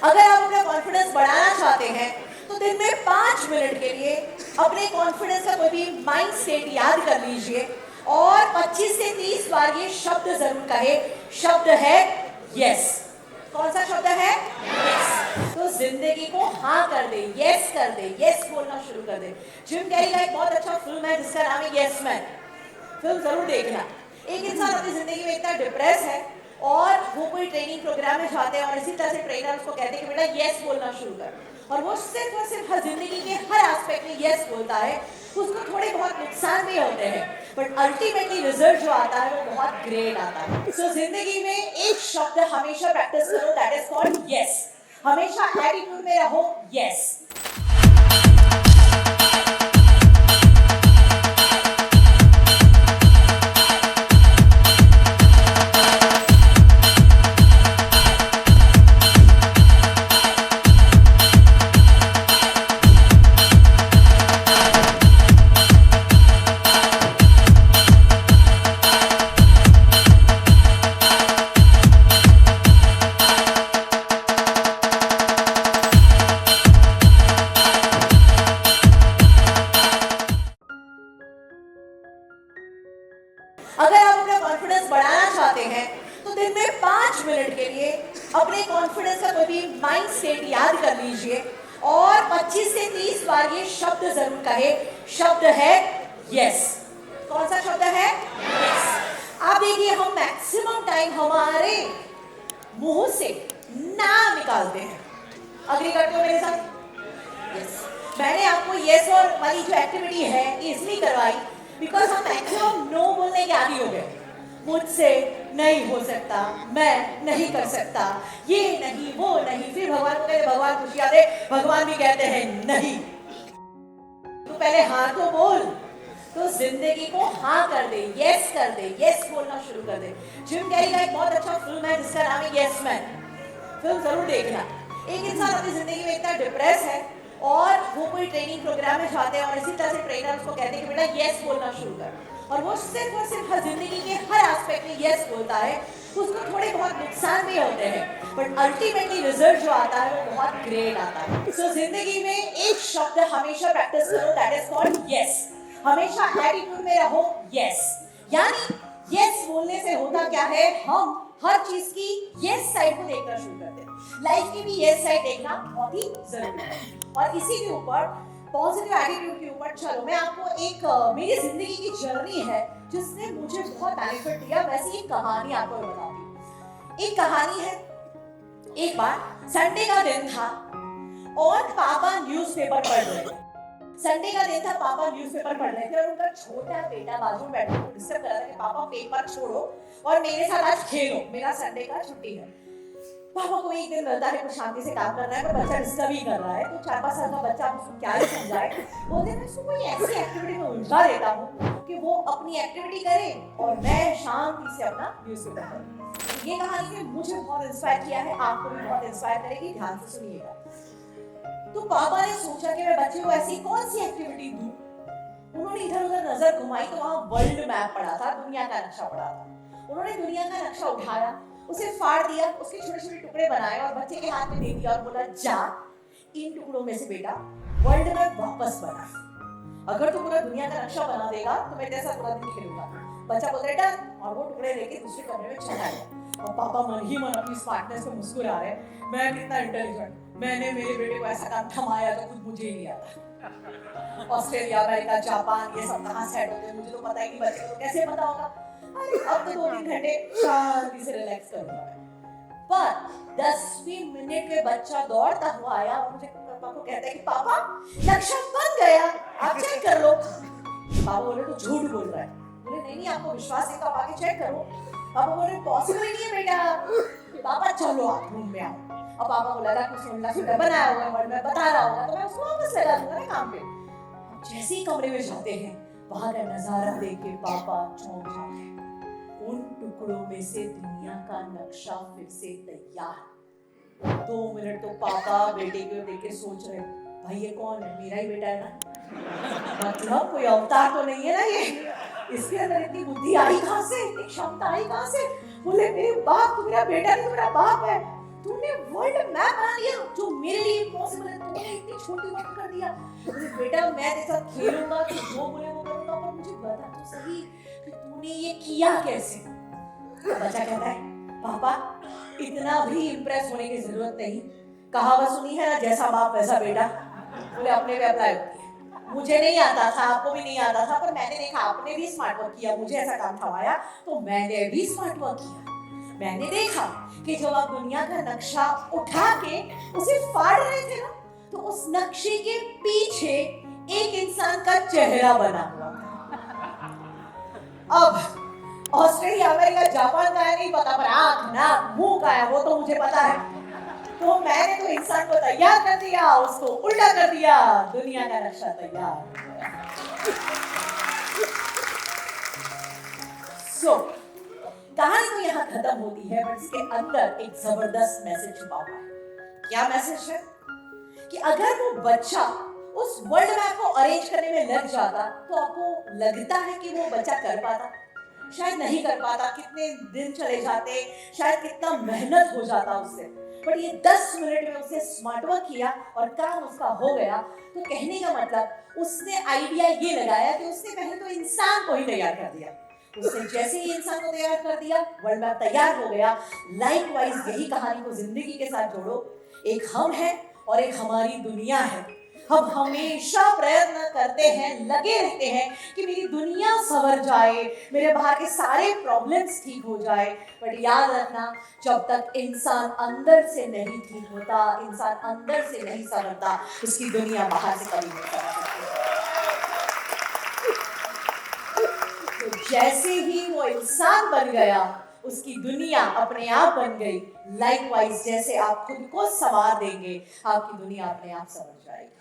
अगर आप अपना कॉन्फिडेंस बढ़ाना चाहते हैं तो दिन में 5 मिनट के लिए अपने कॉन्फिडेंस का कोई भी माइंड स्टेट याद कर लीजिए और 25 से 30 बार ये शब्द जरूर कहे। शब्द है यस। कौन सा शब्द है? यस। तो जिंदगी को हाँ कर दे, यस कर दे, यस बोलना शुरू कर दे। जिम कैरी का एक बहुत अच्छा फिल्म है जिसका नाम है यस मैन। फिल्म जरूर देखना। एक इंसान अपनी जिंदगी में इतना डिप्रेस है और वो कोई ट्रेनिंग प्रोग्राम में जाते हैं और इसी तरह से ट्रेनर उसको कहते हैं कि बेटा यस बोलना शुरू कर, और वो सिर्फ और सिर्फ हर जिंदगी के हर एस्पेक्ट में यस बोलता है। उसको थोड़े बहुत नुकसान भी होते हैं बट अल्टीमेटली रिजल्ट जो आता है वो बहुत ग्रेट आता है। सो जिंदगी में एक शब्द हमेशा प्रैक्टिस करो, दैट इज कॉल्ड यस। हमेशा एटीट्यूड में रहो, यस। अगर आप अपना कॉन्फिडेंस बढ़ाना चाहते हैं तो दिन में 5 मिनट के लिए अपने कॉन्फिडेंस का कोई भी माइंड स्टेट याद कर लीजिए और 25 से 30 बार ये शब्द जरूर कहे। शब्द है यस। कौन सा शब्द है? यस। आप देखिए हम मैक्सिमम टाइम हमारे मुंह से ना निकालते हैं। अग्री करते हो मेरे साथ? यस। मैंने आपको यस और वाली जो एक्टिविटी है इसलिए करवाई बिकॉज हम मैक्सिमम नो बोलने के आदी हो गए। मुझसे नहीं हो सकता, मैं नहीं कर सकता, ये नहीं वो नहीं। फिर भगवान को कहते भगवान खुशियां दे, भगवान भी कहते हैं नहीं। तो पहले हाँ तो बोल। तो जिंदगी को हाँ कर दे, यस कर दे, यस बोलना शुरू कर दे। जिम कैरी का एक बहुत अच्छा फिल्म है जिसका नाम है यस मैन। फिल्म जरूर देखना। एक इंसान अपनी जिंदगी में इतना डिप्रेस है और वो कोई ट्रेनिंग प्रोग्राम में जाते हैं और इसी तरह से ट्रेनर उसको कहते हैं कि बेटा यस बोलना शुरू कर, और वो सिर्फ और सिर्फ हर जिंदगी के हर एस्पेक्ट में यस बोलता है। उसको थोड़े बहुत नुकसान भी होते हैं बट अल्टीमेटली रिजल्ट जो आता है वो बहुत ग्रेट आता है। सो जिंदगी में एक शब्द हमेशा प्रैक्टिस करो, दैट इज कॉल्ड यस। हमेशा एटीट्यूड में रहो, यस। यानी यस बोलने से होता क्या है, हम हर चीज की यस साइड को देखना शुरू करते हैं। लाइफ की भी यस साइड देखना बहुत ही जरूरी है। और इसी के ऊपर पॉजिटिव एटीट्यूड के ऊपर चलो मैं आपको एक मेरी जिंदगी की जर्नी है जिसने मुझे बहुत बेनिफिट दिया, वैसी एक कहानी आपको बताती हूँ। एक कहानी है, एक बार संडे का दिन था और पापा न्यूज़पेपर पढ़ रहे थे। संडे का दिन था, पापा न्यूज़पेपर पढ़ रहे थे और उनका छोटा बेटा बाजू में बैठा डिस्टर्ब कर रहा था कि पापा पेपर छोड़ो और मेरे साथ आज खेलो, मेरा संडे का छुट्टी है। पापा को एक दिन मिलता है कुछ शांति से काम करना है पर बच्चा डिस्टर्ब ही कर रहा है। तो 4-5 साल का बच्चा उसको क्या ही समझाए। बोलते हैं उसको कोई ऐसी एक्टिविटी में उलझा देता हूँ कि वो अपनी एक्टिविटी करे और मैं शांति से अपना न्यूज़पेपर पढूं। ये कहानी ने मुझे बहुत इंस्पायर किया है, आपको भी बहुत इंस्पायर करेगी, ध्यान से सुनिएगा। तो पापा ने सोचा कि मैं बच्चे को ऐसी कौन सी एक्टिविटी दूं। उन्होंने इधर उधर नजर घुमाई तो वहाँ वर्ल्ड मैप पड़ा था, दुनिया का नक्शा पड़ा था। उन्होंने दुनिया का नक्शा उठाया, उसे फाड़ दिया, उसके छोटे छोटे टुकड़े बनाए और बच्चे के हाथ में दे दिया और बोला जा इन टुकड़ों में से बेटा वर्ल्ड मैप वापस बना। अगर तू पूरा दुनिया का नक्शा बना देगा तो मैं तेरे साथ पूरा दिन खेलूंगा। बच्चा बोलता है डन, और वो टुकड़े लेके दूसरे कमरे में चला गया। और पापा मन ही मन अपनी स्मार्टनेस पे मुस्कुरा रहे, मैं कितना इंटेलिजेंट, मैंने मेरे बेटे को ऐसा काम थमाया तो खुद मुझे ही नहीं आता। ऑस्ट्रेलिया, अमेरिका, जापान ये सब कहाँ सेट होते हैं मुझे तो पता ही नहीं, बच्चे को कैसे पता होगा। अरे अब तो 2-3 घंटे शांति से रिलैक्स करूंगा मैं। पर 10वीं मिनट में बच्चा दौड़ता हुआ आया और मुझे पापा को कहता है कि पापा नक्शा बन गया, आप चेक कर लो। पापा बोले तो झूठ बोल रहा है। बोले नहीं आपको विश्वास है तो आप आके चेक करो। पापा बोले पॉसिबल ही नहीं है बेटा। पापा चलो आप रूम में आओ। अब पापा को लगा कुछ सुनना सुनना बनाया होगा वर्ड में बता रहा होगा तो मैं उसको वापस लगा दूंगा ना काम पे। अब जैसे ही कमरे में जाते हैं वहां का नजारा देख के पापा चौंक जाते हैं। उन टुकड़ों में से दुनिया का नक्शा फिर से तैयार। 2 मिनट तो पापा बेटे को देख के सोच रहे भाई ये कौन है, मेरा ही बेटा है ना, मतलब कोई अवतार तो नहीं है ना ये, इसके अंदर इतनी बुद्धि आई कहाँ से, इतनी क्षमता आई कहाँ से। बोले मेरे बाप, तू मेरा बेटा नहीं, तू मेरा बाप है, तूने वर्ल्ड मैप बना दिया जो मेरे लिए इम्पॉसिबल है, तूने इतनी छोटी बात कर दिया। बेटा मैं तेरे साथ खेलूंगा, तू जो बोले वो करूंगा, पर मुझे बता तो सही कि तूने ये किया कैसे। तो बच्चा कहता है पापा इतना भी इम्प्रेस होने की जरूरत नहीं, कहावत सुनी है ना, जैसा बाप वैसा बेटा, बोले अपने पे अप्लाई होती है। मुझे नहीं आता था, आपको भी नहीं आता था, पर मैंने देखा आपने भी स्मार्ट वर्क किया, मुझे ऐसा काम थमाया तो मैंने भी स्मार्ट वर्क किया। मैंने देखा कि जब आप दुनिया का नक्शा उठा के उसे फाड़ रहे थे ना, तो उस नक्शे के पीछे एक इंसान का चेहरा बना हुआ था। अब ऑस्ट्रेलिया, अमेरिका, जापान का है नहीं पता, पर आंख नाक मुंह का है वो तो मुझे पता है। तो मैंने तो इंसान को तैयार कर दिया, उसको उल्टा कर दिया, दुनिया का नक्शा तैयार। सो कहानी तो यहाँ खत्म होती है, बट इसके अंदर एक जबरदस्त मैसेज छुपा हुआ है। क्या मैसेज है कि अगर वो बच्चा उस वर्ल्ड मैप को अरेंज करने में लग जाता तो आपको लगता है कि वो बच्चा कर पाता? शायद नहीं कर पाता, कितने दिन चले जाते, शायद कितना मेहनत हो जाता उससे, बट ये 10 मिनट में उसने स्मार्ट वर्क किया और काम उसका हो गया। तो कहने का मतलब उसने आइडिया ये लगाया कि उसने पहले तो इंसान को ही तैयार कर दिया, उसने जैसे ही इंसान को तैयार कर दिया वर्ल्ड मैप तैयार हो गया। लाइकवाइज यही कहानी को जिंदगी के साथ जोड़ो, एक हम है और एक हमारी दुनिया है। हम हमेशा प्रयत्न करते हैं, लगे रहते हैं कि मेरी दुनिया संवर जाए, मेरे बाहर के सारे प्रॉब्लम्स ठीक हो जाए, बट याद रखना जब तक इंसान अंदर से नहीं ठीक होता, इंसान अंदर से नहीं संवरता, उसकी दुनिया बाहर से कभी नहीं संवर सकती। तो जैसे ही वो इंसान बन गया उसकी दुनिया अपने आप बन गई। लाइकवाइज जैसे आप खुद को संवार देंगे आपकी दुनिया अपने आप संवर जाएगी।